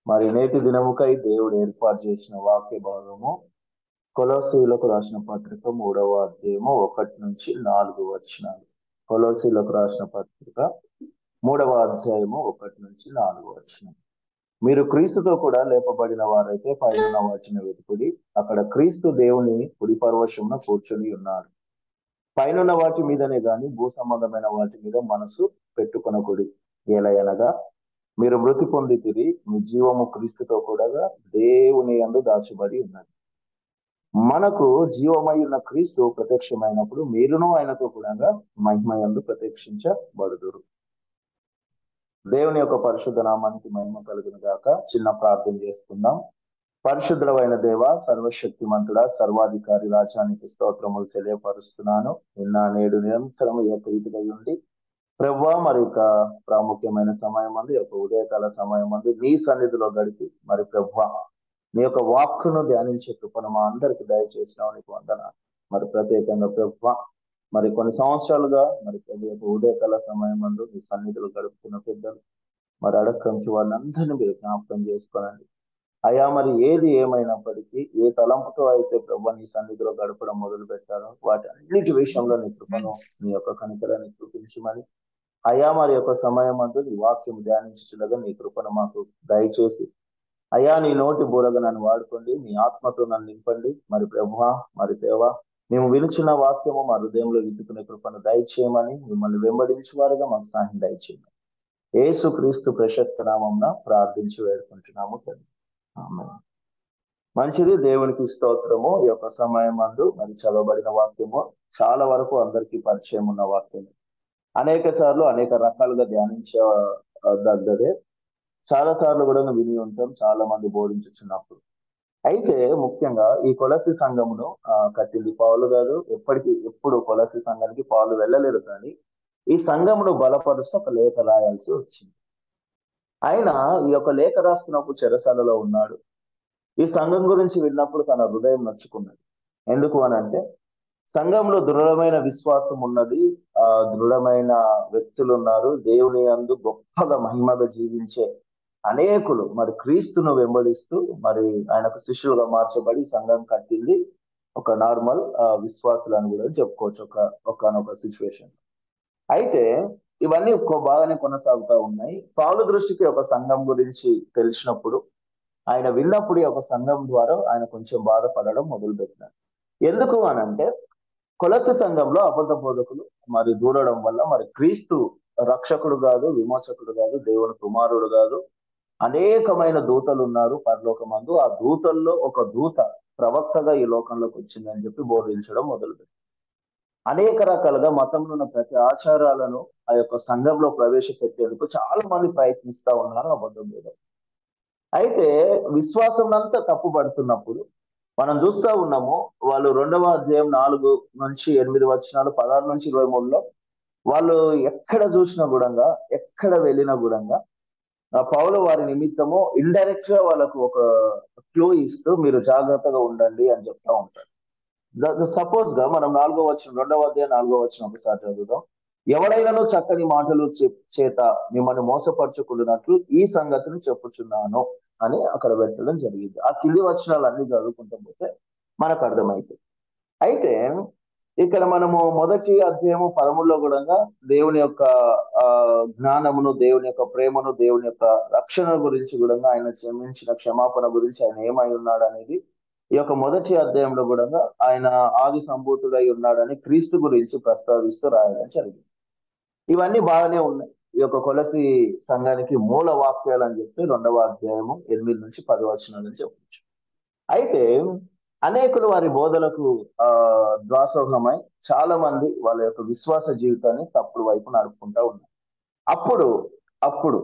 మరి నేటి దినముకై దేవుడు ఏర్పాటు చేసిన వాక్య భాగము కొలొస్సీయులకు రాసిన పత్రిక 3వ అధ్యాయము 1-4 వచనాలు. కొలొస్సీయులకు రాసిన పత్రిక 3వ అధ్యాయము 1-4 వచనం. మీరు క్రీస్తుతో కూడా లేపబడిన వారైతే పైన వాటిని వెతుకుడి, అక్కడ క్రీస్తు దేవుని కుడి పరవశమున కూర్చొని ఉన్నాడు. పైనున్న వాటి మీదనే గాని భూ సంబంధమైన వాటి మీద మనసు పెట్టుకొనకుడి. ఎలయనగా మీరు మృతి పొందితిరి, మీ జీవము క్రీస్తుతో కూడా దేవుని యందు దాచబడి ఉన్నది. మనకు జీవమై ఉన్న క్రీస్తు ప్రత్యక్షమైనప్పుడు మీరును ఆయనతో కూడా మహిమ యందు ప్రత్యక్షించబడుదురు. దేవుని యొక్క పరిశుద్ధ నామానికి మహిమ కలుగును గాక. చిన్న ప్రార్థన చేసుకుందాం. పరిశుద్ధమైన దేవ, సర్వశక్తిమంతుడా, సర్వాధికారి రాజానికి స్తోత్రములు తెలియపరుస్తున్నాను. నిన్న నేడు నిరంతరం ఏకరీతిగా ఉండి ప్రభువా, మరి యొక్క ప్రాముఖ్యమైన సమయం అందు, యొక్క ఉదయకాల సమయం అందు నీ సన్నిధిలో గడిపి మరి ప్రభువా నీ యొక్క వాక్కును ధ్యానించే కృపను మా అందరికి దయచేసినావు, నీకు వందనాలు. మరి ప్రత్యేకంగా ప్రభువా, మరి కొన్ని సంవత్సరాలుగా మరి ప్రభు యొక్క ఉదయకాల సమయం అందు నీ సన్నిధిలో గడుపుతున్న పెద్దలు మరి అడక్కంచి వారిని అందరినీ మీరు జ్ఞాపకం చేసుకోనండి అయ్యా. మరి ఏది ఏమైనప్పటికీ ఏ తలంపుతో అయితే ప్రభు నీ సన్నిధిలో గడపడం మొదలు పెట్టారో వాటి అన్నిటి విషయంలో నీ కృపను, నీ యొక్క కనికరాన్ని చూపించమని అయ్యా, మరి యొక్క సమయం అంటూ నీ వాక్యం ధ్యానించుచుండగా నీ కృపను మాకు దయచేసి అయ్యా, నీ నోటి బూరగా నన్ను వాడుకోండి, నీ ఆత్మతో నన్ను నింపండి. మరి ప్రభువా, మరి దేవా, మేము విలుచున్న వాక్యము మా హృదయంలో వితుకునే కృపను దయచేయమని మిమ్మల్ని వెంబడించే వారుగా మాకు సహాయం దయచేయమని యేసు క్రీస్తు ప్రశస్త నామమున ప్రార్థించి వేడుకుంటున్నాము తండ్రి. ఆమేన్. మంచిది, దేవునికి స్తోత్రము. ఈ యొక్క సమయం అందు మరి చదవబడిన వాక్యము చాలా వరకు అందరికీ పరిచయం ఉన్న వాక్యము. అనేక సార్లు అనేక రకాలుగా ధ్యానించదగ్గదే. చాలా సార్లు కూడా విని ఉంటాం, చాలా మంది బోధించుచున్నప్పుడు. అయితే ముఖ్యంగా ఈ కొలసి సంఘమును కట్టింది పౌలు గారు. ఎప్పుడు కొలసి సంఘానికి పౌలు వెళ్ళలేదు, కానీ ఈ సంఘమును బలపరుస్తూ ఒక లేఖ రాయాల్సి వచ్చింది. ఆయన ఈ యొక్క లేఖ రాస్తున్నప్పుడు చెరసాలలో ఉన్నాడు. ఈ సంఘం గురించి విన్నప్పుడు తన హృదయం నచ్చుకున్నది. ఎందుకు అని అంటే సంఘంలో దృఢమైన విశ్వాసం ఉన్నది, దృఢమైన వ్యక్తులు ఉన్నారు, దేవుని యందు గొప్పగా మహిమగా జీవించే అనేకులు మరి క్రీస్తును వెంబడిస్తూ మరి ఆయనకు శిష్యులుగా మార్చబడి సంఘం కట్టింది ఒక నార్మల్ విశ్వాసులను కూడా చెప్పుకోవచ్చు ఒకనొక సిచ్యువేషన్. అయితే ఇవన్నీ బాగానే కొనసాగుతూ ఉన్నాయి. పౌలు దృష్టికి ఒక సంఘం గురించి తెలిసినప్పుడు, ఆయన విన్నప్పుడు ఒక సంఘం ద్వారా ఆయన కొంచెం బాధపడడం మొదలుపెట్టినారు. ఎందుకు అని అంటే కొలసి సంఘంలో అబద్ధ బోధకులు మరి దూరడం వల్ల మరి క్రీస్తు రక్షకుడు కాదు, విమోచకుడు కాదు, దేవుని కుమారుడు కాదు, అనేకమైన దూతలు ఉన్నారు పరలోకమందు. ఆ దూతల్లో ఒక దూత ప్రవక్తగా ఈ లోకంలోకి వచ్చిందని చెప్పి బోధించడం మొదలుపెట్టారు. అనేక రకాలుగా మతంలో ఉన్న ప్రతి ఆచారాలను ఆ యొక్క సంఘంలో ప్రవేశపెట్టేందుకు చాలా మంది ప్రయత్నిస్తా ఉన్నారు అబద్ధం మీద. అయితే విశ్వాసం అంతా తప్పు పడుతున్నప్పుడు మనం చూస్తా ఉన్నాము, వాళ్ళు 2వ అధ్యాయం 4-8 వచనాలు, 16-23లో వాళ్ళు ఎక్కడ చూసినా కూడా, ఎక్కడ వెళ్ళినా కూడా పౌలు వారి నిమిత్తము ఇండైరెక్ట్ గా వాళ్ళకు ఒక క్లూ ఇస్తూ మీరు జాగ్రత్తగా ఉండండి అని చెప్తా ఉంటారు. సపోజ్ గా మనం 2వ అధ్యాయం 4వ వచనం ఒకసారి చదువుదాం. ఎవడైనాను చక్కని మాటలు చేత మిమ్మల్ని మోసపరచుకున్నట్లు ఈ సంగతిని చెప్పుచున్నాను అని అక్కడ పెట్టడం జరిగింది. ఆ కింది వచనాలు అన్ని చదువుకుంటూ పోతే మనకు అర్థమైంది. అయితే ఇక్కడ మనము 1వ అధ్యాయము 13లో కూడా దేవుని యొక్క జ్ఞానమును, దేవుని యొక్క ప్రేమను, దేవుని యొక్క రక్షణ గురించి కూడా, ఆయన క్షమించిన క్షమాపణ గురించి, ఆయన ఏమై ఉన్నాడు అనేది ఈ యొక్క 1వ అధ్యాయంలో కూడా ఆయన ఆది సంభూతుడై ఉన్నాడని క్రీస్తు గురించి ప్రస్తావిస్తూ రాయడం జరిగింది. ఇవన్నీ బాగానే ఉన్నాయి. ఈ యొక్క కొలసి సంఘానికి మూల వాక్యాలు అని చెప్పి 2వ అధ్యాయము 8-10 వచనాలు చెప్పచ్చు. అయితే అనేకులు వారి బోధలకు ద్వాసోహమై చాలా మంది వాళ్ళ యొక్క విశ్వాస జీవితాన్ని తప్పుడు వైపు నడుపుకుంటా ఉన్నారు. అప్పుడు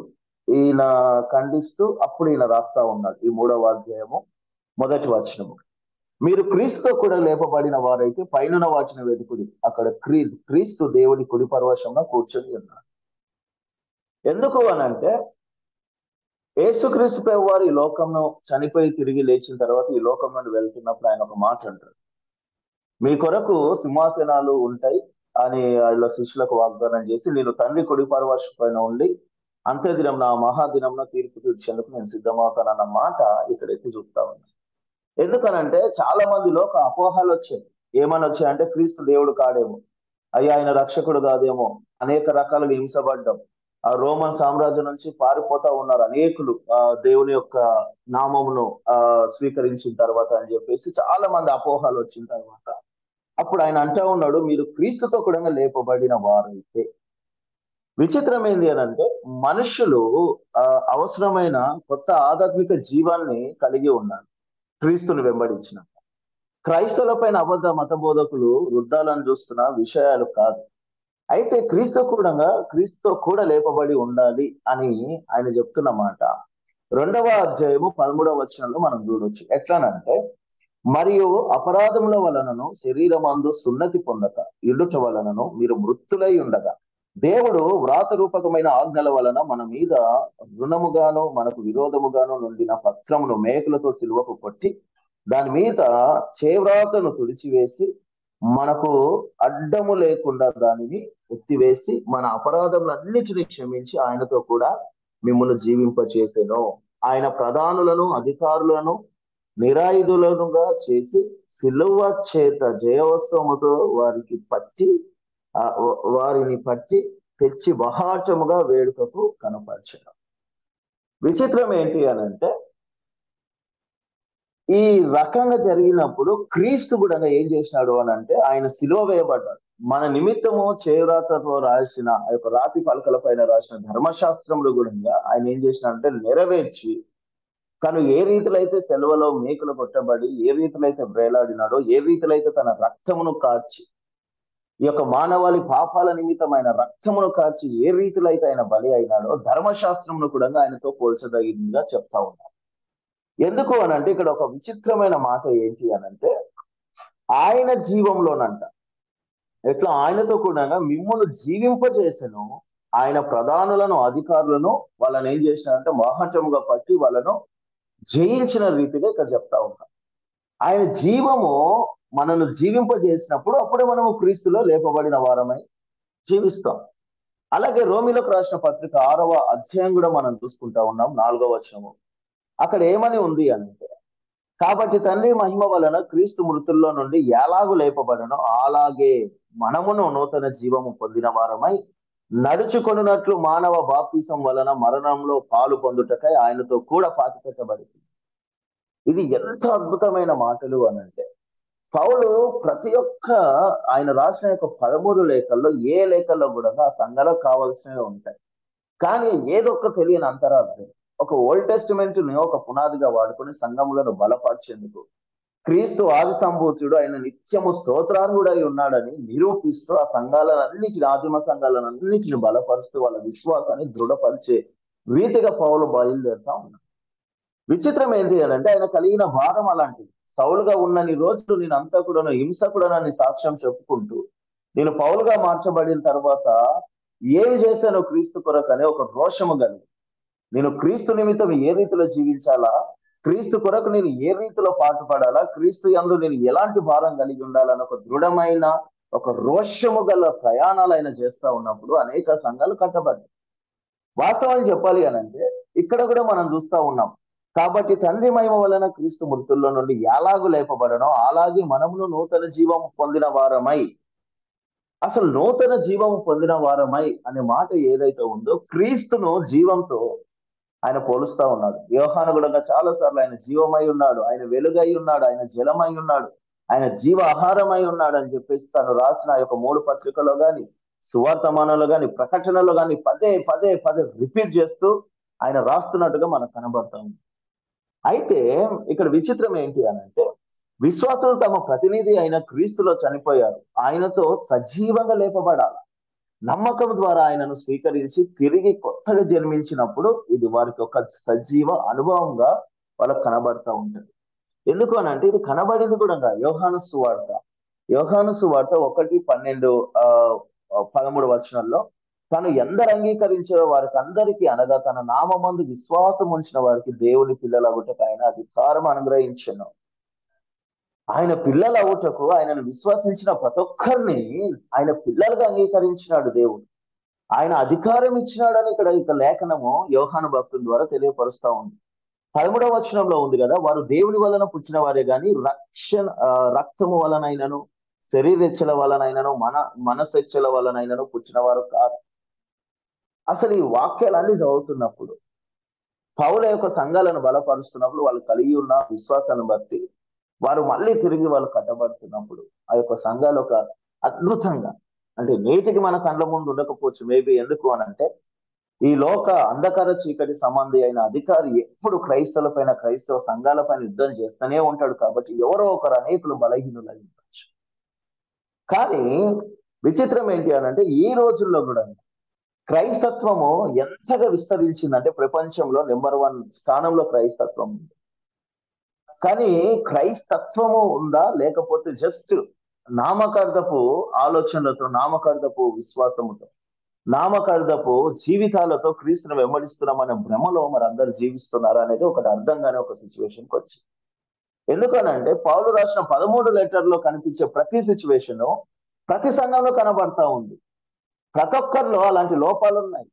ఈయన ఖండిస్తూ అప్పుడు ఈయన రాస్తా ఉన్నాడు ఈ 3వ అధ్యాయము 1వ వచనము. మీరు క్రీస్తుతో కూడా లేపబడిన వారైతే పైన వాటిని వెతుకుడి, అక్కడ క్రీస్తు దేవుడి కుడి పరవశంలో కూర్చొని ఉన్నాడు. ఎందుకు అనంటే యేసుక్రీస్తు ప్రభు వారు ఈ లోకంలో చనిపోయి తిరిగి లేచిన తర్వాత ఈ లోకం నుండి వెళ్తున్నప్పుడు ఆయన ఒక మాట అంటారు, మీ కొరకు సింహాసనాలు ఉంటాయి అని వాళ్ళ శిష్యులకు వాగ్దానం చేసి, నేను తండ్రి కుడి పరవశం పైన ఉండి అంత్యదినం మహాదినంలో తీర్పు తీర్చేందుకు నేను సిద్ధమవుతానన్న మాట ఇక్కడైతే చూస్తా ఉన్నాను. ఎందుకనంటే చాలా మందిలో ఒక అపోహలు వచ్చాయి. ఏమని వచ్చాయంటే క్రీస్తు దేవుడు కాడేమో, అయ్యా ఆయన రక్షకుడు కాదేమో, అనేక రకాలుగా హింసపడ్డం, ఆ రోమన్ సామ్రాజ్యం నుంచి పారిపోతా ఉన్నారు అనేకులు దేవుని యొక్క నామమును స్వీకరించిన తర్వాత అని చెప్పేసి చాలా మంది అపోహలు వచ్చిన తర్వాత అప్పుడు ఆయన అంటా ఉన్నాడు, మీరు క్రీస్తుతో కూడా లేపబడిన వారైతే. విచిత్రం ఏంటి అని అంటే మనుషులు ఆ అవసరమైన కొత్త ఆధ్యాత్మిక జీవాన్ని కలిగి ఉన్నారు క్రీస్తుని వెంబడించిన. క్రైస్తవుల పైన అబద్ధ మత బోధకులు వృద్ధాలను చూస్తున్న విషయాలు కాదు. అయితే క్రీస్తుతో కూడా లేపబడి ఉండాలి అని ఆయన చెప్తున్న మాట 2వ అధ్యాయము 13వ వచనంలో మనం చూడొచ్చు. ఎట్లానంటే, మరియు అపరాధముల వలనను శరీరమందు సున్నతి పొందక ఇల్లుట వలనను మీరు మృత్యులై ఉండగా దేవుడు వ్రాత రూపకమైన ఆజ్ఞల వలన మన మీద రుణముగాను మనకు విరోధముగాను నుండిన పత్రమును మేకులతో సిలువకు కొట్టి దాని మీద చేవ్రాతను తుడిచివేసి మనకు అడ్డము లేకుండా దానిని ఎత్తివేసి మన అపరాధములన్నిటిని క్షమించి ఆయనతో కూడా మిమ్మల్ని జీవింపచేసెను. ఆయన ప్రధానులను అధికారులను నిరాయుధులనుగా చేసి సిలువ చేత జయోత్సవముతో వారిని పట్టి తెచ్చి బహాటముగా వేడుకకు కనపరచడం. విచిత్రం ఏంటి అనంటే ఈ రకంగా జరిగినప్పుడు క్రీస్తు కూడా ఏం చేసినాడు అని అంటే ఆయన సిలువ వేయబడ్డాడు. మన నిమిత్తము చేయురాతతో రాసిన ఆ యొక్క రాతి పలకల పైన రాసిన ధర్మశాస్త్రములు కూడా ఆయన ఏం చేసినాడంటే నెరవేర్చి తను ఏ రీతిలో అయితే సెలవులో మేకులు కొట్టబడి ఏ రీతిలో అయితే వేలాడినాడో, ఏ రీతిలో అయితే తన రక్తమును కార్చి ఈ యొక్క మానవాళి పాపాల నిమిత్తమైన రక్తమును కార్చి ఏ రీతిలో అయితే ఆయన బలి అయినాడో ధర్మశాస్త్రమును కూడా ఆయనతో పోల్చదగినగా చెప్తా ఉన్నారు. ఎందుకు అనంటే ఇక్కడ ఒక విచిత్రమైన మాట ఏంటి అనంటే ఆయన జీవంలోనంట ఎట్లా ఆయనతో కూడా మిమ్మల్ని జీవింపజేసెను. ఆయన ప్రధానులను అధికారులను వాళ్ళని ఏం చేసినారంటే మహాటముగా పట్టి వాళ్ళను జయించిన రీతిగా ఇక్కడ చెప్తా ఉన్నాం. ఆయన జీవము మనను జీవింపజేసినప్పుడు అప్పుడే మనము క్రీస్తులో లేపబడిన వారమై జీవిస్తాం. అలాగే రోమిలకు రాసిన పత్రిక 6వ అధ్యాయం కూడా మనం చూసుకుంటా ఉన్నాం 4వ వచనము. అక్కడ ఏమని ఉంది అంటే, కాబట్టి తండ్రి మహిమ వలన క్రీస్తు మృతుల్లో నుండి ఎలాగూ లేపబడనో అలాగే మనమును నూతన జీవము పొందిన వారమై నడుచుకొనున్నట్లు మానవ బాప్తిసం వలన మరణంలో పాలు పొందుటకై ఆయనతో కూడా పాతిపెట్టబడింది. ఇది ఎంత అద్భుతమైన మాటలు అనంటే పౌలు ప్రతి ఒక్క ఆయన రాసిన యొక్క 13 లేఖల్లో ఏ లేఖల్లో కూడా ఆ సంఘాలకు కావాల్సినవి ఉంటాయి. కానీ ఏదొక్క తెలియని అంతరార్థం ఒక ఓల్డ్ టెస్టిమెంట్ ని ఒక పునాదిగా వాడుకొని సంఘములను బలపరిచేందుకు క్రీస్తు ఆది సంభూతుడు ఆయన నిత్యము స్తోత్రార్హుడై ఉన్నాడని నిరూపిస్తూ ఆ సంఘాలన్నింటిని ఆదిమ సంఘాలన్నింటిని బలపరుస్తూ వాళ్ళ విశ్వాసాన్ని దృఢపరిచే రీతిగా పౌలు బయలుదేరుతా ఉన్నాడు. విచిత్రం ఏంటి అంటే ఆయన కలిగిన భారం అలాంటిది. సౌలుగా ఉన్నన్ని రోజులు నేను అంతకుడను హింసకుడనని సాక్ష్యం చెప్పుకుంటూ నేను పౌలుగా మార్చబడిన తర్వాత ఏం చేశానో క్రీస్తు కొరకనే ఒక రోషము కలిగి నేను క్రీస్తు నిమిత్తం ఏ రీతిలో జీవించాలా, క్రీస్తు కొరకు నేను ఏ రీతిలో పాటుపడాలా, క్రీస్తు యందు నేను ఎలాంటి భారం కలిగి ఉండాలని ఒక దృఢమైన ఒక రోషము గల ప్రయాణాలు ఆయన చేస్తా ఉన్నప్పుడు అనేక సంఘాలు కట్టబడ్డాయి. వాస్తవాన్ని చెప్పాలి అనంటే ఇక్కడ కూడా మనం చూస్తా ఉన్నాం. కాబట్టి తండ్రి మహిమ వలన క్రీస్తు మృతుల్లో నుండి ఎలాగూ లేపబడనో అలాగే మనమును నూతన జీవము పొందిన వారమై. అసలు నూతన జీవము పొందిన వారమై అనే మాట ఏదైతే ఉందో క్రీస్తును జీవంతో ఆయన పోలుస్తా ఉన్నాడు. యోహాను కూడా చాలా సార్లు ఆయన జీవమై ఉన్నాడు, ఆయన వెలుగై ఉన్నాడు, ఆయన జలమై ఉన్నాడు, ఆయన జీవ ఆహారమై ఉన్నాడు అని చెప్పేసి తను రాసిన ఆ యొక్క 3 పత్రికలో గాని సువార్తమానంలో గాని ప్రకటనలో గాని పదే పదే పదే రిపీట్ చేస్తూ ఆయన రాస్తున్నట్టుగా మనకు కనబడతా ఉంది. అయితే ఇక్కడ విచిత్రం ఏంటి అనంటే విశ్వాసులు తమ ప్రతినిధి అయిన క్రీస్తులో చనిపోయారు, ఆయనతో సజీవంగా లేపబడాలి. నమ్మకం ద్వారా ఆయనను స్వీకరించి తిరిగి కొత్తగా జన్మించినప్పుడు ఇది వారికి ఒక సజీవ అనుభవంగా వాళ్ళకు కనబడతా ఉంటుంది. ఎందుకు అనంటే ఇది కనబడింది కూడా యోహాను సువార్త 1:12-13 వచనాల్లో తను ఎందరు అంగీకరించారో వారికి అందరికీ అనగా తన నామమందు విశ్వాసం ఉంచిన వారికి దేవుని పిల్లలగుటకు ఆయన అధికారం అనుగ్రహించను. ఆయన పిల్లల అవుటకు ఆయనను విశ్వసించిన ప్రతి ఒక్కరిని ఆయన పిల్లలుగా అంగీకరించినాడు దేవుడు. ఆయన అధికారం ఇచ్చినాడని ఇక్కడ లేఖనము యోహాను భక్తుల ద్వారా తెలియపరుస్తా ఉంది. 13వ వచనంలో ఉంది కదా, వారు దేవుని వలన పుట్టిన వారే గాని రక్తము వలనైనను శరీరెచ్చల వలనైనను మనసెచ్చల వలనైనను పుట్టిన వారు కాదు. అసలు ఈ వాక్యాలన్నీ చదువుతున్నప్పుడు పౌల యొక్క సంఘాలను బలపరుస్తున్నప్పుడు వాళ్ళు కలిగి ఉన్న విశ్వాసాన్ని బట్టి వారు మళ్ళీ తిరిగి వాళ్ళు కట్టబడుతున్నప్పుడు ఆ యొక్క సంఘాలు ఒక అద్భుతంగా, అంటే నేటికి మన కళ్ళ ముందు ఉండకపోవచ్చు మేబీ. ఎందుకు అనంటే ఈ లోక అంధకార చీకటి సంబంధి అయిన అధికారి ఎప్పుడు క్రైస్తవుల పైన, క్రైస్తవ సంఘాల పైన యుద్ధం చేస్తూనే ఉంటాడు. కాబట్టి ఎవరో ఒకరు అనేకులు బలహీనులు ఉండొచ్చు. కానీ విచిత్రం ఏంటి అనంటే ఈ రోజుల్లో కూడా క్రైస్తత్వము ఎంతగా విస్తరించిందంటే ప్రపంచంలో నెంబర్ 1 స్థానంలో క్రైస్తత్వం ఉంది. కానీ క్రైస్తత్వము ఉందా, లేకపోతే జస్ట్ నామకార్థపు ఆలోచనలతో, నామకార్థపు విశ్వాసముతో, నామకార్థపు జీవితాలతో క్రీస్తును వెంబడిస్తున్నామనే భ్రమలో మరి అందరు జీవిస్తున్నారు అనేది ఒకటి అర్థం కాని ఒక సిచ్యువేషన్కి వచ్చి. ఎందుకనంటే పౌలు రాసిన 13 లెటర్లో కనిపించే ప్రతి సిచ్యువేషన్ ప్రతి సంఘంలో కనబడతా ఉంది. ప్రతి ఒక్కరిలో అలాంటి లోపాలు ఉన్నాయి.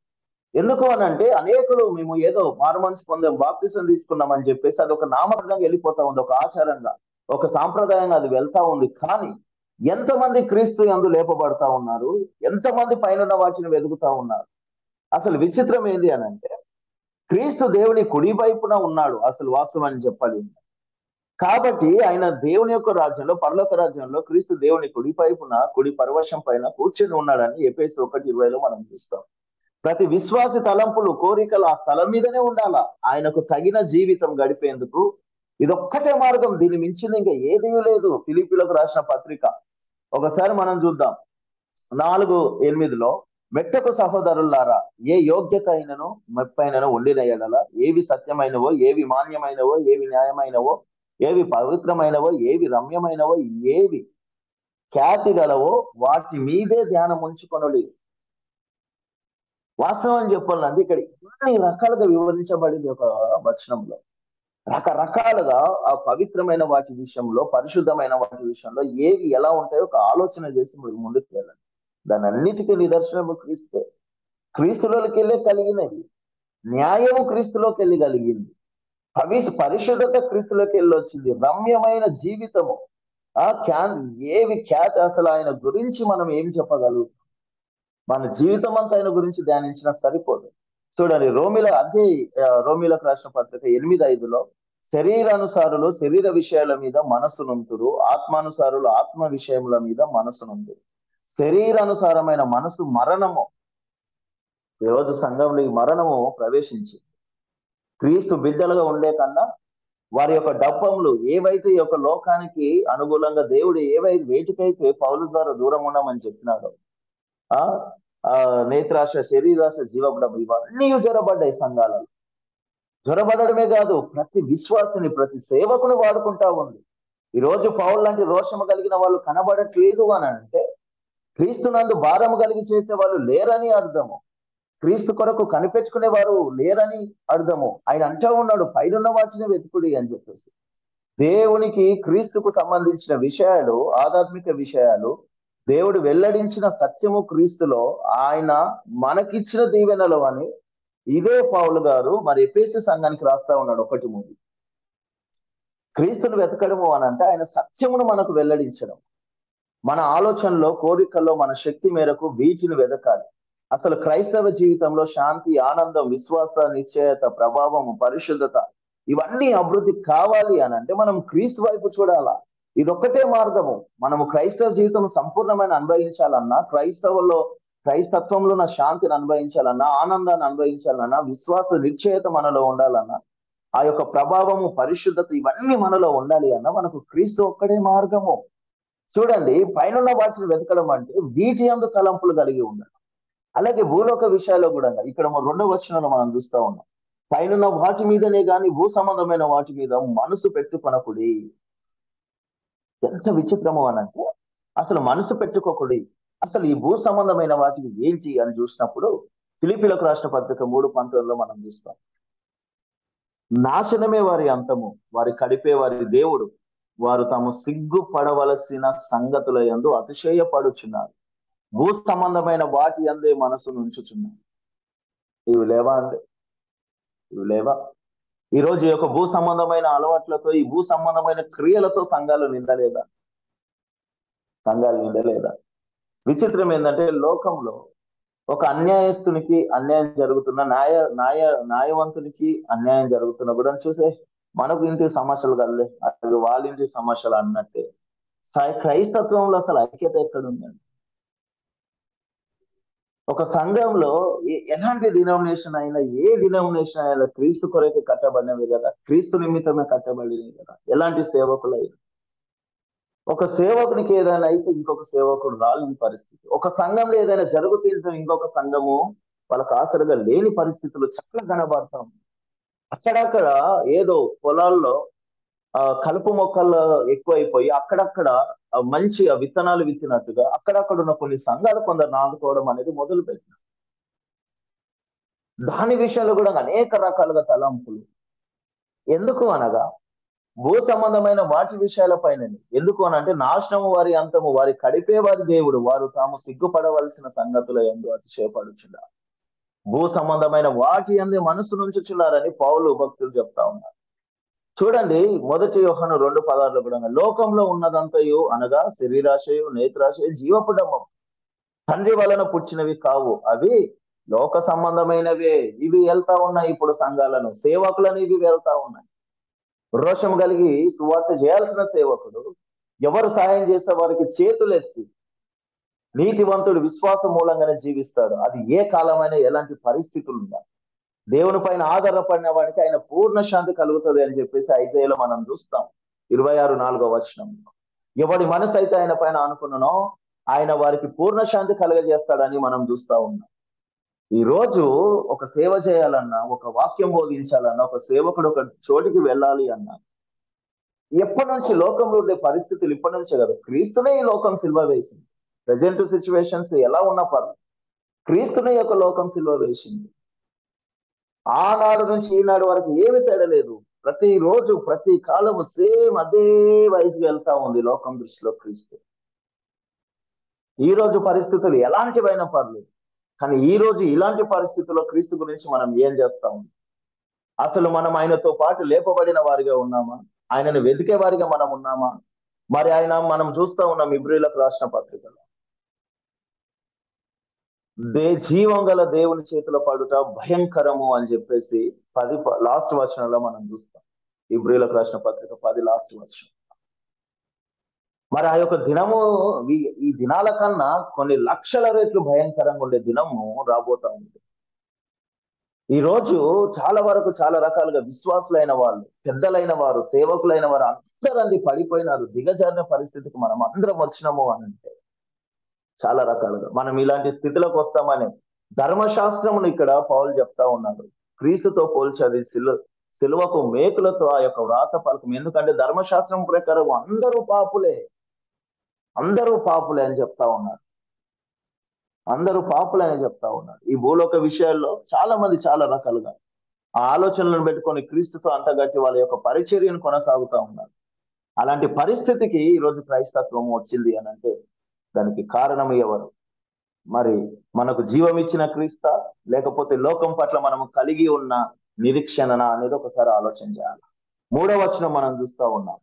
ఎందుకు అనంటే అనేకులు మేము ఏదో మారుమనసు పొందాం, బాప్తిసం తీసుకున్నామని చెప్పేసి అది ఒక నామకార్థంగా వెళ్ళిపోతా ఉంది, ఒక ఆచారంగా, ఒక సాంప్రదాయంగా అది వెళ్తా ఉంది. కానీ ఎంతమంది క్రీస్తు యందు లేపబడతా ఉన్నారు, ఎంతమంది పైన వాటిని వెతుకుతా ఉన్నారు. అసలు విచిత్రం ఏంది అనంటే క్రీస్తు దేవుని కుడి వైపున ఉన్నాడు అసలు వాస్తవం అని చెప్పాలి. కాబట్టి ఆయన దేవుని యొక్క రాజ్యంలో, పరలోక రాజ్యంలో క్రీస్తు దేవుని కుడి వైపున, కుడి పరవశం పైన కూర్చొని ఉన్నాడని ఎఫెసు 1:20లో మనం చూస్తాం. ప్రతి విశ్వాసి తలంపులు, కోరికలు ఆ స్థలం మీదనే ఉండాలా ఆయనకు తగిన జీవితం గడిపేందుకు. ఇదొక్కటే మార్గం, దీన్ని మించింది ఇంకా ఏదీ లేదు. ఫిలిప్పీలకు రాసిన పత్రిక ఒకసారి మనం చూద్దాం. 4:8లో మెట్టకు సహోదరులారా, ఏ యోగ్యత అయినను మెప్పైనను ఉండిన ఎడల, ఏవి సత్యమైనవో, ఏవి మాన్యమైనవో, ఏవి న్యాయమైనవో, ఏవి పవిత్రమైనవో, ఏవి రమ్యమైనవో, ఏవి ఖ్యాతి గలవో వాటి మీదే ధ్యానం ఉంచుకొనుడి. వాస్తవం చెప్పాలంటే ఇక్కడ ఎన్ని రకాలుగా వివరించబడింది ఒక వచనంలో. రకరకాలుగా ఆ పవిత్రమైన వాటి విషయంలో, పరిశుద్ధమైన వాటి విషయంలో ఏవి ఎలా ఉంటాయో ఒక ఆలోచన చేసి ముందుకు వెళ్ళండి. దాని అన్నిటికీ నిదర్శనము క్రీస్తే. క్రీస్తులోకి వెళ్ళే కలిగినది, న్యాయము క్రీస్తులోకి వెళ్ళి కలిగింది, పరిశుద్ధత క్రీస్తులోకి వెళ్ళి వచ్చింది, రమ్యమైన జీవితము, ఏవి ఖ్యాతి, అసలు ఆయన గురించి మనం ఏం చెప్పగలుగుతాం? మన జీవితం అంతా ఆయన గురించి ధ్యానించినా సరిపోదు. చూడండి రోమిలకు రాసిన పత్రిక 8:5లో శరీరానుసారులు శరీర విషయాల మీద మనసు నుంతురు, ఆత్మానుసారులు ఆత్మ విషయముల మీద మనసు నుంతురు. శరీరానుసారమైన మనసు మరణము. ఈరోజు సంఘంలో ఈ మరణము ప్రవేశించి క్రీస్తు బిడ్డలుగా ఉండే కన్నా వారి యొక్క డబ్బములు ఏవైతే ఈ యొక్క లోకానికి అనుకూలంగా దేవుడు వేటికైతే పౌలు ద్వారా దూరం ఉండమని చెప్పినాడో, నేత్రాశ, శరీరాశ, జీవబడము, ఇవన్నీ జ్వరబడ్డాయి సంఘాలలో. జ్వరబడమే కాదు, ప్రతి విశ్వాసిని, ప్రతి సేవకుని వాడుకుంటా ఉంది. ఈ రోజు పౌలు లాంటి రోషము కలిగిన వాళ్ళు కనబడట్లేదు అని అంటే క్రీస్తునందు భారము కలిగి చేసే వాళ్ళు లేరని అర్థము. క్రీస్తు కొరకు కనిపెట్టుకునే వారు లేరని అర్థము. ఆయన అంటా ఉన్నాడు, పైనున్న వాటిని వెతుకుడి అని చెప్పేసి. దేవునికి క్రీస్తుకు సంబంధించిన విషయాలు, ఆధ్యాత్మిక విషయాలు, దేవుడు వెల్లడించిన సత్యము క్రీస్తులో ఆయన మనకిచ్చిన దీవెనలు అని ఇదే పౌలు గారు మరి ఎఫెసు సంఘానికి రాస్తా ఉన్నాడు 1:3. క్రీస్తును వెతకడము అని అంటే ఆయన సత్యమును మనకు వెల్లడించడం. మన ఆలోచనలో, కోరికల్లో, మన శక్తి మేరకు వీటిని వెతకాలి. అసలు క్రైస్తవ జీవితంలో శాంతి, ఆనందం, విశ్వాస, నిశ్చయత, ప్రభావము, పరిశుద్ధత ఇవన్నీ అభివృద్ధి కావాలి అని అంటే మనం క్రీస్తు వైపు చూడాలా. ఇదొక్కటే మార్గము. మనము క్రైస్తవ జీవితం సంపూర్ణమైన అనుభవించాలన్నా, క్రైస్తత్వంలో ఉన్న శాంతిని అనుభవించాలన్నా, ఆనందాన్ని అనుభవించాలన్నా, విశ్వాస నిశ్చయత మనలో ఉండాలన్నా, ఆ యొక్క ప్రభావము, పరిశుద్ధత ఇవన్నీ మనలో ఉండాలి అన్నా మనకు క్రీస్తు ఒక్కడే మార్గము. చూడండి, పైన వాటిని వెతకడం అంటే వీటి యందు తలంపులు కలిగి ఉండడం. అలాగే భూలోక విషయాల్లో కూడా ఇక్కడ 2వ వచనంలో మనం చూస్తా ఉన్నాం, పైన వాటి మీదనే గాని భూ సంబంధమైన వాటి మీద మనసు పెట్టుకొనకుడి. ఎంత విచిత్రము అనంటే అసలు మనసు పెట్టుకోకుడి. అసలు ఈ భూ సంబంధమైన వాటికి ఏంటి అని చూసినప్పుడు ఫిలిప్పీలకు రాసిన పత్రిక 3:19లో మనం చూస్తాం, నాశనమే వారి అంతము, వారి కడిపే వారి దేవుడు, వారు తాము సిగ్గుపడవలసిన సంగతుల యందు అతిశయపడుచున్నారు. భూ సంబంధమైన వాటి అందే మనసు నుంచుచున్నాయి. ఇవి లేవా అండి? ఇవి లేవా? ఈ రోజు ఈ యొక్క భూ సంబంధమైన అలవాట్లతో, ఈ భూ సంబంధమైన క్రియలతో సంఘాలు నిండలేదా? సంఘాలు నిండలేదా? విచిత్రం ఏంటంటే లోకంలో ఒక అన్యాయస్తునికి అన్యాయం జరుగుతున్న, న్యాయవంతునికి అన్యాయం జరుగుతున్న కూడా చూసే మనకు ఇంటి సమస్యలు కదలే, అది వాళ్ళ ఇంటి సమస్యలు అన్నట్టే. క్రైస్తత్వంలో అసలు ఐక్యత ఎక్కడ ఉందండి? ఒక సంఘంలో ఎలాంటి డినామినేషన్ అయినా, ఏ డినామినేషన్ అయినా క్రీస్తు కొరకు కట్టబడినవి కదా, క్రీస్తు నిమిత్తమే కట్టబడినవి కదా. ఎలాంటి సేవకులైనా, ఒక సేవకునికి ఏదైనా అయితే ఇంకొక సేవకుడు రాలేని పరిస్థితి, ఒక సంఘంలో ఏదైనా జరుగుతుంటే ఇంకొక సంఘము వాళ్ళకు ఆసరగా లేని పరిస్థితులు చాలా కనబడతాం. అక్కడక్కడ ఏదో పొలాల్లో కలుపు మొక్కలు ఎక్కువైపోయి అక్కడక్కడ మంచి విత్తనాలు విత్తినట్టుగా అక్కడక్కడ ఉన్న కొన్ని సంఘాలు కొందరు నాటుకోవడం అనేది మొదలు పెట్టినారు. దాని విషయంలో కూడా అనేక రకాలుగా తలంపులు. ఎందుకు అనగా భూ సంబంధమైన వాటి విషయాలపైన. ఎందుకు అని అంటే నాశనము వారి అంతము, వారి కడిపే వారి దేవుడు, వారు తాము సిగ్గుపడవలసిన సంగతుల యందు అతిశయపడుచున్నారు. భూ సంబంధమైన వాటి అందే మనసు నుంచుచున్నారని పౌలు భక్తులు చెప్తా ఉన్నారు. చూడండి, 1 యోహాను 2:16 కూడా లోకంలో ఉన్నదంతయు అనగా శరీరాశయు, నేత్రాశయు, జీవపు డమ్మం తండ్రి వలన పుచ్చినవి కావు, అవి లోక సంబంధమైనవే. ఇవి వెళ్తా ఉన్నాయి. ఇప్పుడు సంఘాలను, సేవకులను ఇవి వెళ్తా ఉన్నాయి. రోషం కలిగి సువార్త చేయాల్సిన సేవకుడు ఎవరు సాయం చేసే వారికి చేతులెత్తి నీతివంతుడు విశ్వాస మూలంగానే జీవిస్తాడు. అది ఏ కాలమైనా ఎలాంటి పరిస్థితులు ఉన్నా దేవుని పైన ఆధారపడిన వాడికి ఆయన పూర్ణ శాంతి కలుగుతుంది అని చెప్పేసి ఐజాయాలో మనం చూస్తాం. 26:4 వచనంలో ఎవడి మనసు అయితే ఆయన పైన అనుకున్నానో ఆయన వారికి పూర్ణ శాంతి కలుగజేస్తాడని మనం చూస్తా ఉన్నాం. ఈ రోజు ఒక సేవ చేయాలన్నా, ఒక వాక్యం బోధించాలన్నా, ఒక సేవకుడు ఒక చోటికి వెళ్ళాలి అన్నా, ఎప్పటి నుంచి లోకంలో ఉండే పరిస్థితులు ఇప్పటి నుంచే కదా. క్రీస్తునే ఈ లోకం సిల్వ వేసింది. ప్రజెంట్ సిచ్యువేషన్స్ ఎలా ఉన్నా పర్లేదు, క్రీస్తునే యొక్క లోకం సిల్వ వేసింది. ఆనాడు నుంచి ఈనాడు వరకు ఏమి తేడా లేదు. ప్రతి రోజు ప్రతి కాలము సేమ్ అదే వయసుకు వెళ్తా ఉంది లోకం దృష్టిలో క్రీస్తు. ఈ రోజు పరిస్థితులు ఎలాంటివైనా పర్లేదు, కానీ ఈ రోజు ఇలాంటి పరిస్థితుల్లో క్రీస్తు గురించి మనం ఏం చేస్తాం? అసలు మనం ఆయనతో పాటు లేపబడిన వారిగా ఉన్నామా? ఆయనను వెతికే వారిగా మనం ఉన్నామా? మరి ఆయన మనం చూస్తా ఉన్నాం ఇబ్రీలకు రాసిన పత్రికలో జీవం గల దేవుని చేతిలో పడుట భయంకరము అని చెప్పేసి 10 లాస్ట్ వచనంలో మనం చూస్తాం. ఇబ్రీలకు రాసిన పత్రిక 10 లాస్ట్ వచనం. మరి ఆ యొక్క దినము ఈ దినాల కన్నా కొన్ని లక్షల రెట్లు భయంకరంగా ఉండే దినము రాబోతా ఉంది. ఈ రోజు చాలా వరకు చాలా రకాలుగా విశ్వాసులైన వాళ్ళు, పెద్దలైన వారు, సేవకులైన వారు అందరూ పడిపోయినారు. దిగజారిన పరిస్థితికి మనం అందరం వచ్చినాము అని అంటే చాలా రకాలుగా మనం ఇలాంటి స్థితిలోకి వస్తామని ధర్మశాస్త్రమును ఇక్కడ పౌలు చెప్తా ఉన్నాడు. క్రీస్తుతో పోల్చేది సిలువకు మేకులతో ఆ యొక్క వ్రాత పలకం. ఎందుకంటే ధర్మశాస్త్రం ప్రకారం అందరూ పాపులే అని చెప్తా ఉన్నారు. అందరూ పాపులే అని చెప్తా ఉన్నారు. ఈ భూలోక విషయాల్లో చాలా మంది చాలా రకాలుగా ఆ ఆలోచనలను పెట్టుకొని క్రీస్తుతో అంతగట్టి వాళ్ళ యొక్క పరిచర్యను కొనసాగుతా ఉన్నారు. అలాంటి పరిస్థితికి ఈరోజు క్రైస్తత్వం వచ్చింది అని అంటే దానికి కారణం ఎవరు? మరి మనకు జీవం ఇచ్చిన క్రీస్త, లేకపోతే లోకం పట్ల మనము కలిగి ఉన్న నిరీక్షణ అనేది ఒకసారి ఆలోచన చేయాలి. 3వ వచనం మనం చూస్తా ఉన్నాం.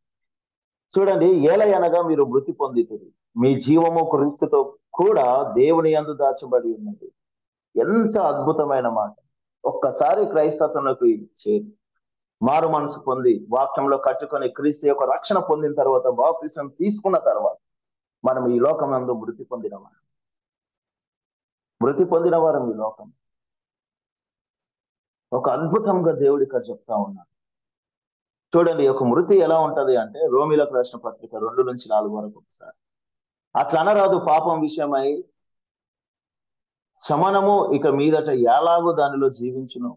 చూడండి, ఏలయనగా మీరు మృతి పొందితిరి, మీ జీవము క్రీస్తుతో కూడా దేవుని యందు దాచబడి ఉన్నది. ఎంత అద్భుతమైన మాట! ఒక్కసారి క్రైస్తత్వంలోకి చేరి మారు మనసు పొంది వాక్యంలో కట్టుకొని క్రీస్తు యొక్క రక్షణ పొందిన తర్వాత, బాప్తిసం తీసుకున్న తర్వాత మనం ఈ లోకం నందు మృతి పొందిన వారం ఈ లోకం. ఒక అద్భుతంగా దేవుడి ఇక్కడ చెప్తా ఉన్నాడు. చూడండి, ఒక మృతి ఎలా ఉంటది అంటే రోమిలకు రాసిన పత్రిక 2-4 వరకు ఒకసారి. అట్లా అనరాదు, పాపం విషయమై శమనము ఇక మీదట ఎలాగో దానిలో జీవించును.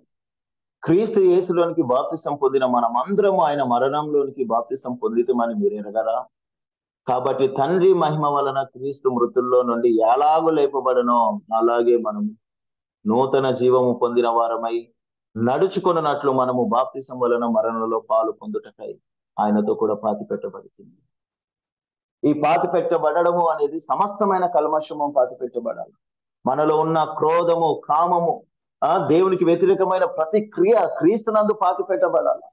క్రీస్తు యేసులోనికి బాప్తిసం పొందిన మనం అందరము ఆయన మరణంలోనికి బాప్తిసం పొందితమని మీరు ఎరగరా? కాబట్టి తండ్రి మహిమ వలన క్రీస్తు మృతుల్లో నుండి ఎలాగో లేపబడనో అలాగే మనం నూతన జీవము పొందిన వారమై నడుచుకున్నట్లు మనము బాప్తిసం వలన మరణంలో పాలు పొందుటకై ఆయనతో కూడా పాతి పెట్టబడుతుంది. ఈ పాతి పెట్టబడము అనేది సమస్తమైన కల్మషము పాతి పెట్టబడాలి. మనలో ఉన్న క్రోధము, కామము, దేవునికి వ్యతిరేకమైన ప్రతి క్రియ క్రీస్తునందు పాతి పెట్టబడాలి.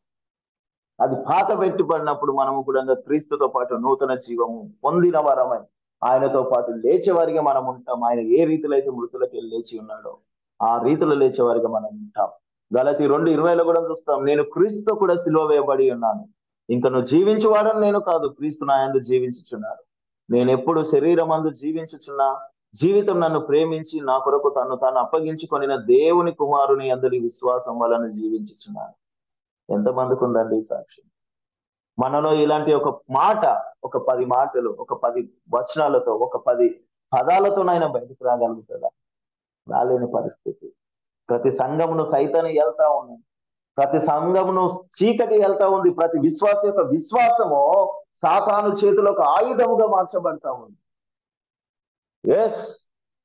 అది పాత పెట్టబడినప్పుడు మనము కూడా క్రీస్తుతో పాటు నూతన జీవము పొందిన వారమై ఆయనతో పాటు లేచేవారిగా మనం ఉంటాం. ఆయన ఏ రీతిలో అయితే మృతులకి లేచి ఉన్నాడో ఆ రీతిలో లేచేవారిగా మనం ఉంటాం. గలతీ 2:20 కూడా చూస్తాం, నేను క్రీస్తుతో కూడా సిలువ వేయబడి ఉన్నాను, ఇంకా నువ్వు జీవించువాడని నేను కాదు, క్రీస్తు నా యందు జీవించుచున్నాడు. నేను ఎప్పుడు శరీరం అందు జీవించుచున్నా, జీవితం నన్ను ప్రేమించి నా కొరకు తాను అప్పగించుకొనిన దేవుని కుమారుని అందరి విశ్వాసం వలన జీవించుచున్నాను. ఎంతమందికి ఉందండి సాక్షి? మనలో ఇలాంటి ఒక మాట, ఒక 10 మాటలు, ఒక 10 వచనాలతో, ఒక 10 పదాలతోనైనా బయటకు రాగలుగుతుందా? రాలేని పరిస్థితి. ప్రతి సంఘమును సైతాన్ని వెళ్తా ఉంది, ప్రతి సంఘమును చీకటి వెళ్తా ఉంది, ప్రతి విశ్వాస యొక్క విశ్వాసము సాతాను చేతిలో ఒక ఆయుధముగా మార్చబడతా ఉంది. ఎస్,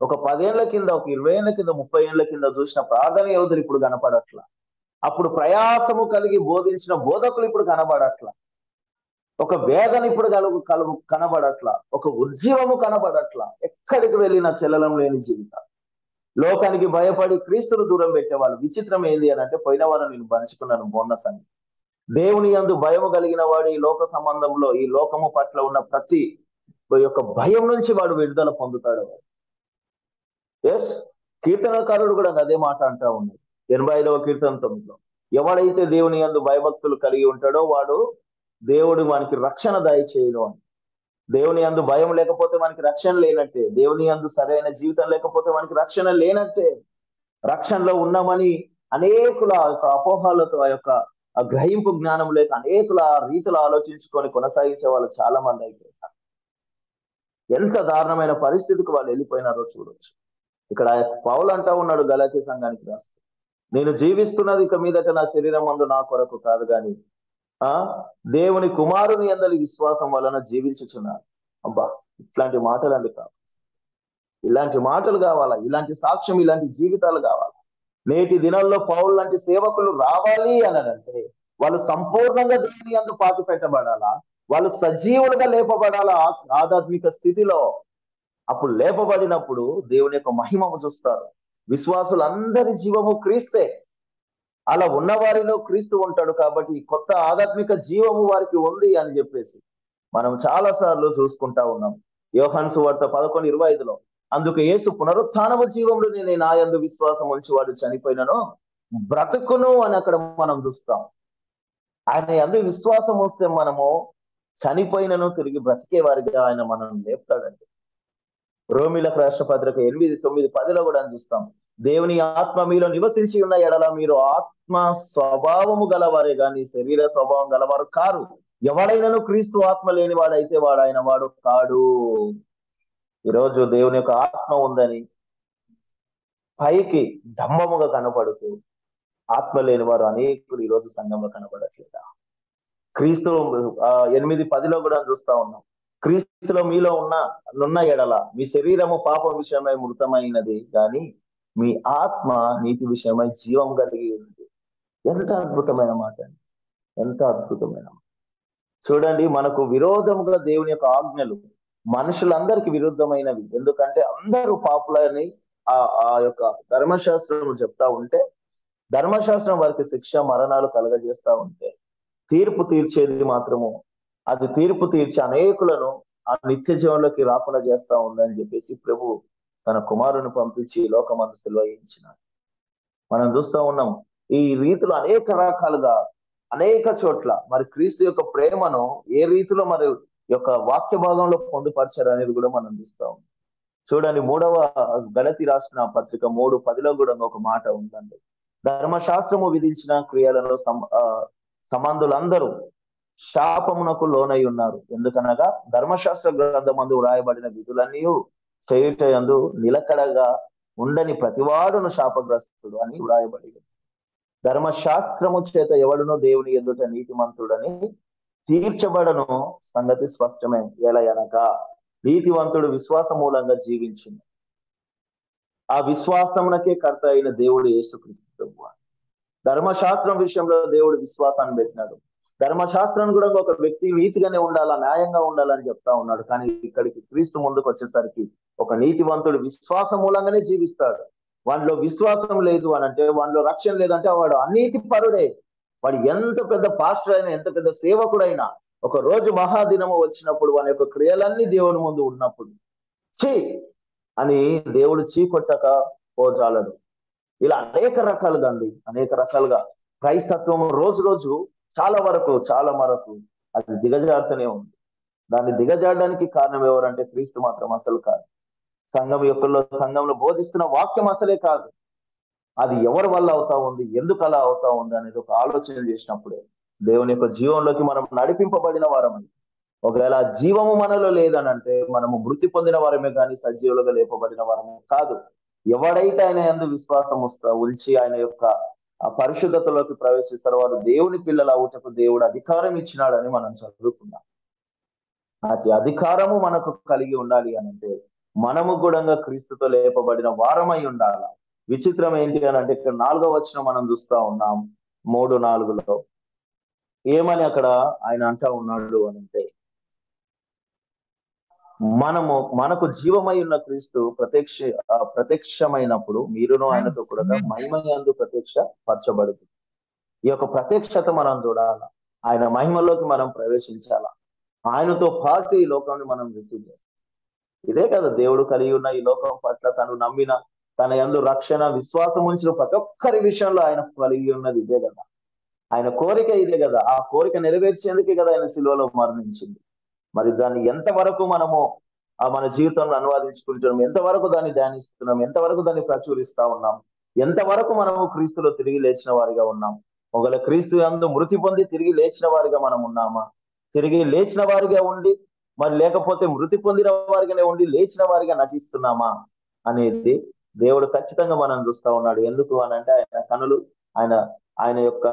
ఒక 10 ఏళ్ల కింద, ఒక 20 ఏళ్ల కింద, 30 ఏళ్ల కింద చూసిన ప్రార్థన యోధులు ఇప్పుడు కనపడట్లా. అప్పుడు ప్రయాసము కలిగి బోధించిన బోధకులు ఇప్పుడు కనబడట్లా. ఒక వేదన ఇప్పుడు కనబడట్లా. ఒక ఉజ్జీవము కనబడట్లా. ఎక్కడికి వెళ్ళిన చెల్లలం లేని జీవితం. లోకానికి భయపడి క్రీస్తును దూరం పెట్టేవాళ్ళు. విచిత్రం ఏంది అని అంటే, పోయిన వారం నేను పంచుకున్నాను బోనస్ అని. దేవుని యందు భయము కలిగిన వాడు ఈ లోక సంబంధంలో, ఈ లోకము పట్ల ఉన్న ప్రతి యొక్క భయం నుంచి వాడు విడుదల పొందుతాడు. ఎస్, కీర్తనకారుడు కూడా అదే మాట అంటా ఉన్నాడు 85వ కీర్తన 9లో. ఎవడైతే దేవుని యందు భయభక్తులు కలిగి ఉంటాడో వాడు దేవుడు మనకి రక్షణ దయచేయడు అని. దేవుని యందు భయం లేకపోతే మనకి రక్షణ లేనట్టే. దేవుని యందు సరైన జీవితం లేకపోతే మనకి రక్షణ లేనట్టే. రక్షణలో ఉన్నామని అనేకుల అపోహలతో, ఆ యొక్క గ్రహింపు జ్ఞానం లేక అనేకుల రీతిలో ఆలోచించుకొని కొనసాగించే వాళ్ళు చాలా మంది అయిపోయినారు. ఎంత దారుణమైన పరిస్థితికి వాళ్ళు వెళ్ళిపోయినారో చూడొచ్చు. ఇక్కడ పౌలు అంటా ఉన్నాడు గలాతీ సంఘానికి రాస్తూ, నేను జీవిస్తున్నది ఇక మీదట నా శరీరం మందు నా కొరకు కాదు గాని దేవుని కుమారుని యందలి విశ్వాసం వలన జీవించుచున్నారు. అబ్బా, ఇట్లాంటి మాటలు అండి కావాలి. ఇలాంటి మాటలు కావాలా, ఇలాంటి సాక్ష్యం, ఇలాంటి జీవితాలు కావాలా. నేటి దినాల్లో పౌలు లాంటి సేవకులు రావాలి అనంటే వాళ్ళు సంపూర్ణంగా దేవుని యందు పాతి పెట్టబడాలా, వాళ్ళు సజీవులుగా లేపబడాలా ఆధ్యాత్మిక స్థితిలో. అప్పుడు లేపబడినప్పుడు దేవుని యొక్క మహిమను చూస్తారు. విశ్వాసులందరి జీవము క్రీస్తే. అలా ఉన్న వారిలో క్రీస్తు ఉంటాడు కాబట్టి కొత్త ఆధ్యాత్మిక జీవము వారికి ఉంది అని చెప్పేసి మనం చాలా సార్లు చూసుకుంటా ఉన్నాం. యోహాను సువార్త 11:25లో, అందుకు యేసు పునరుత్థానము జీవములు నేను నా యందు విశ్వాసం ఉంచి వాడు చనిపోయినను బ్రతుకును అని అక్కడ మనం చూస్తాం. ఆయన యందు విశ్వాసం వస్తే మనము చనిపోయినను తిరిగి బ్రతికే వారిగా ఆయన మనం లేపుతాడండి. రోమిలకు రాష్ట్ర పత్రిక 8:9-10లో కూడా చూస్తాం, దేవుని ఆత్మ మీలో నివసించి ఉన్న ఎడల మీరు ఆత్మ స్వభావము గలవారే గాని శరీర స్వభావం గలవారు కారు. ఎవడైనాను క్రీస్తు ఆత్మ లేని వాడైతే వాడు ఆయన వాడు కాడు. ఈరోజు దేవుని యొక్క ఆత్మ ఉందని పైకి ధమ్మముగా కనపడుతూ ఆత్మ లేని వారు అనేకులు ఈరోజు సంఘంలో కనపడట్లేదా? క్రీస్తు 8:10లో కూడా చూస్తా ఉన్నాం, క్రీస్తులో మీలో ఉన్న ఎడల మీ శరీరము పాపం విషయమై మృతమైనది కానీ మీ ఆత్మ నీతి విషయమై జీవం కలిగి ఉంది. ఎంత అద్భుతమైన మాట అండి, ఎంత అద్భుతమైన మాట. చూడండి, మనకు విరోధముగా దేవుని యొక్క ఆజ్ఞలు మనుషులందరికి విరుద్ధమైనవి. ఎందుకంటే అందరూ పాపులని ఆ యొక్క ధర్మశాస్త్రం చెప్తా ఉంటే, ధర్మశాస్త్రం వారికి శిక్ష మరణాలు కలగజేస్తా ఉంటే, తీర్పు తీర్చేది మాత్రము అది తీర్పు తీర్చి అనేకులను ఆ నిత్య జీవంలోకి రాకుండా చేస్తా ఉందని చెప్పేసి ప్రభు తన కుమారుని పంపించి లోకమందు సిలువయించినాడు. మనం చూస్తా ఉన్నాం ఈ రీతిలో అనేక రకాలుగా అనేక చోట్ల మరి క్రీస్తు యొక్క ప్రేమను ఏ రీతిలో మరి యొక్క వాక్య భాగంలో పొందుపరిచారు అనేది కూడా మనం చూస్తాం. చూడండి, 3వ గలతీ రాసిన పత్రిక 3:10లో కూడా ఒక మాట ఉందండి, ధర్మశాస్త్రము విధించిన క్రియలను సంబంధులందరూ శాపమునకు లోనై ఉన్నారు. ఎందుకనగా ధర్మశాస్త్ర గ్రంథమందు వ్రాయబడిన విధులన్నీ చేయుటయందు నిలకడగా ఉండని ప్రతివాడును శాపగ్రస్తుడు అని వ్రాయబడి, ధర్మశాస్త్రము చేత ఎవడునో దేవుని ఎదుట నీతిమంతుడని తీర్చబడను సంగతి స్పష్టమే. ఎలయనగా నీతివంతుడు విశ్వాస మూలంగా జీవించింది, ఆ విశ్వాసమునకే కర్త అయిన దేవుడు యేసుక్రీస్తు ప్రభువు. ధర్మశాస్త్రం విషయంలో దేవుడు విశ్వాసాన్ని పెట్టినాడు. ధర్మశాస్త్రాన్ని కూడా ఒక వ్యక్తి నీతిగానే ఉండాలా, న్యాయంగా ఉండాలని చెప్తా ఉన్నాడు. కానీ ఇక్కడికి క్రీస్తు ముందుకు వచ్చేసరికి ఒక నీతివంతుడు విశ్వాసం మూలంగానే జీవిస్తాడు. వాడిలో విశ్వాసం లేదు అని అంటే, వాడిలో రక్షణ లేదంటే వాడు అనీతి పరుడే. వాడు ఎంత పెద్ద పాస్టర్ అయినా, ఎంత పెద్ద సేవకుడైనా, ఒక రోజు మహాదినము వచ్చినప్పుడు వాని యొక్క క్రియలన్నీ దేవుని ముందు ఉన్నప్పుడు చీ అని దేవుడు చీకొట్టక పోజాలడు. ఇలా అనేక రకాలుగా అండి, అనేక రకాలుగా క్రైస్తత్వం రోజు రోజు చాలా వరకు అది దిగజారుతూనే ఉంది. దాన్ని దిగజారడానికి కారణం ఎవరంటే క్రీస్తు మాత్రం అసలు కాదు. సంఘంలో బోధిస్తున్న వాక్యం అసలే కాదు. అది ఎవరి వల్ల అవుతా ఉంది, ఎందుకు అలా అవుతా ఉంది అనేది ఒక ఆలోచన చేసినప్పుడే దేవుని యొక్క జీవంలోకి మనం నడిపింపబడిన వారమై, ఒకవేళ జీవము మనలో లేదనంటే మనము మృతి పొందిన వారమే కానీ సజీవులుగా లేపబడిన వారమే కాదు. ఎవడైతే ఆయన యందు విశ్వాసం ఉంచి ఆయన యొక్క పరిశుద్ధతలోకి ప్రవేశిస్తారో వారు దేవుని పిల్లల అవుటకు దేవుడు అధికారం ఇచ్చినాడని మనం చదువుకున్నాం. అతి అధికారము మనకు కలిగి ఉండాలి అనంటే మనము కూడా క్రీస్తుతో లేపబడిన వారమై ఉండాల. విచిత్రం ఏంటి అని అంటే ఇక్కడ 4వ వచనం మనం చూస్తా ఉన్నాం, 3:4 ఏమని అక్కడ ఆయన అంటా ఉన్నాడు అనంటే, మనకు జీవమై ఉన్న క్రీస్తు ప్రత్యక్షమైనప్పుడు మీరును ఆయనతో కూడా మహిమయందు ప్రత్యక్ష పరచబడుతుంది. ఈ యొక్క ప్రత్యక్షత మనం చూడాలా, ఆయన మహిమలోకి మనం ప్రవేశించాలా, ఆయనతో పాటు ఈ లోకాన్ని మనం రిసీవ్ చేస్తాం. ఇదే కదా దేవుడు కలిగి ఉన్న ఈ లోకం పట్ల తను నమ్మిన, తన యందు రక్షణ విశ్వాసం ఉంచిన ప్రతి ఒక్కరి విషయంలో ఆయన కలిగి ఉన్నది ఇదే కదా. ఆయన కోరిక ఇదే కదా. ఆ కోరిక నెరవేర్చేందుకే కదా ఆయన శిలువలో మరణించింది. మరి దాన్ని ఎంతవరకు మనము మన జీవితంలో అనువాదించుకుంటున్నాం, ఎంతవరకు దాన్ని ధ్యానిస్తున్నాం, ఎంతవరకు దాన్ని ప్రచురిస్తా ఉన్నాం, ఎంతవరకు మనము క్రీస్తులో తిరిగి లేచిన వారిగా ఉన్నాం. ఒకవేళ క్రీస్తు యందు మృతి పొంది తిరిగి లేచిన వారిగా మనం ఉన్నామా, తిరిగి లేచిన వారిగా ఉండి మరి లేకపోతే మృతి పొందిన వారిగానే ఉండి లేచిన వారిగా నటిస్తున్నామా అనేది దేవుడు ఖచ్చితంగా మనం చూస్తా ఉన్నాడు. ఎందుకు అని అంటే ఆయన కనులు, ఆయన యొక్క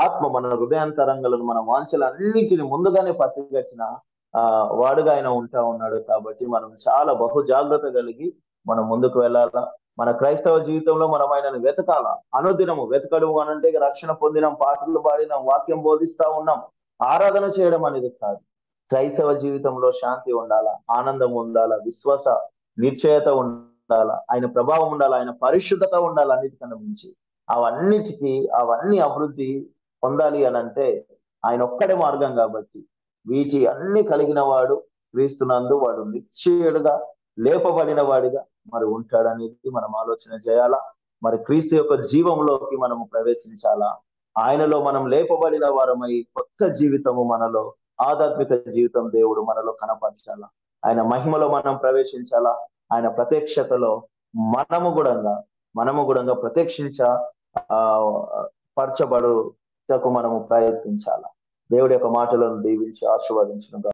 ఆత్మ మన హృదయాంతరంగలను మన వాంఛలన్నింటిని ముందుగానే పసిగచ్చిన వాడుగా ఆయన ఉంటా ఉన్నాడు. కాబట్టి మనం చాలా బహు జాగ్రత్త కలిగి మనం ముందుకు వెళ్ళాలా. మన క్రైస్తవ జీవితంలో మనం ఆయనను వెతకాల, అనుదినము వెతకడం అనంటే రక్షణ పొందినాం, పాటలు పాడినాం, వాక్యం బోధిస్తా ఉన్నాం, ఆరాధన చేయడం అనేది కాదు. క్రైస్తవ జీవితంలో శాంతి ఉండాలా, ఆనందం ఉండాలా, విశ్వాస నిశ్చయత ఉండాలా, ఆయన ప్రభావం ఉండాలా, ఆయన పరిశుద్ధత ఉండాలి. అన్నిటికన్నా మించి అవన్నీ అభివృద్ధి పొందాలి అని అంటే ఆయన ఒక్కడే మార్గం. కాబట్టి వీటి అన్ని కలిగిన వాడు క్రీస్తునందు వాడు నిశ్చయుడుగా లేపబడిన వాడిగా మరి ఉంటాడనేది మనం ఆలోచన చేయాలా. మరి క్రీస్తు యొక్క జీవంలోకి మనము ప్రవేశించాలా. ఆయనలో మనం లేపబడిన వారమై కొత్త జీవితము మనలో, ఆధ్యాత్మిక జీవితం దేవుడు మనలో కనపరచాలా. ఆయన మహిమలో మనం ప్రవేశించాలా. ఆయన ప్రత్యక్షతలో మనము కూడా ప్రత్యక్షించ పరచబడుటకు మనము ప్రయత్నించాలా. దేవుడి యొక్క మాటలను దీవించి ఆశీర్వదించును.